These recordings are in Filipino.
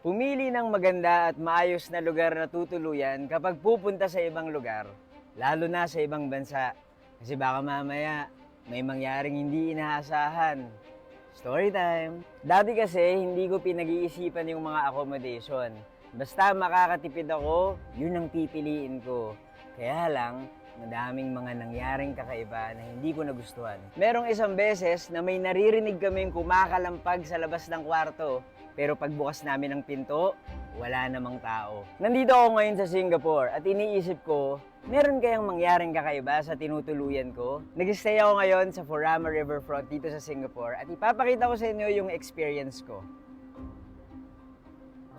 Pumili ng maganda at maayos na lugar na tutuluyan kapag pupunta sa ibang lugar, lalo na sa ibang bansa. Kasi baka mamaya may mangyaring hindi inaasahan. Story time! Dati kasi hindi ko pinag-iisipan yung mga accommodation. Basta makakatipid ako, yun ang pipiliin ko. Kaya lang, madaming mga nangyaring kakaiba na hindi ko nagustuhan. Merong isang beses na may naririnig kaming kumakalampag sa labas ng kwarto. Pero pagbukas namin ng pinto, wala namang tao. Nandito ako ngayon sa Singapore at iniisip ko, meron kayang mangyaring kakaiba sa tinutuluyan ko? Nag-stay ako ngayon sa Furama Riverfront dito sa Singapore at ipapakita ko sa inyo yung experience ko.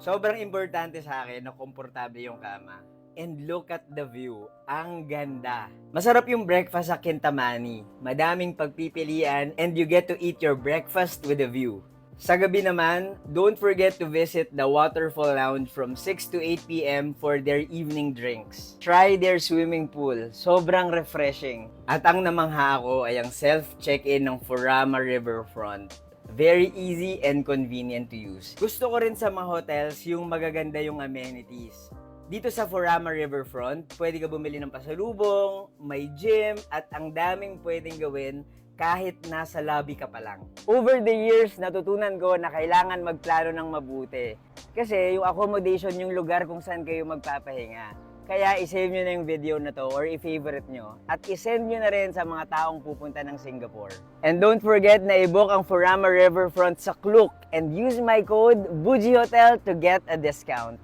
Sobrang importante sa akin na komportable yung kama. And look at the view. Ang ganda. Masarap yung breakfast sa Kintamani. Madaming pagpipilian and you get to eat your breakfast with a view. Sa gabi naman, don't forget to visit the Waterfall Lounge from 6 to 8 p.m. for their evening drinks. Try their swimming pool. Sobrang refreshing. At ang namangha ako ay ang self-check-in ng Furama Riverfront. Very easy and convenient to use. Gusto ko rin sa mga hotels yung magaganda yung amenities. Dito sa Furama Riverfront, pwede ka bumili ng pasalubong, may gym, at ang daming pwedeng gawin kahit nasa lobby ka pa lang. Over the years, natutunan ko na kailangan magplano ng mabuti. Kasi yung accommodation yung lugar kung saan kayo magpapahinga. Kaya isave nyo na yung video na to or i-favorite nyo. At isend nyo na rin sa mga taong pupunta ng Singapore. And don't forget na i-book ang Furama Riverfront sa Klook and use my code BUJIHOTEL to get a discount.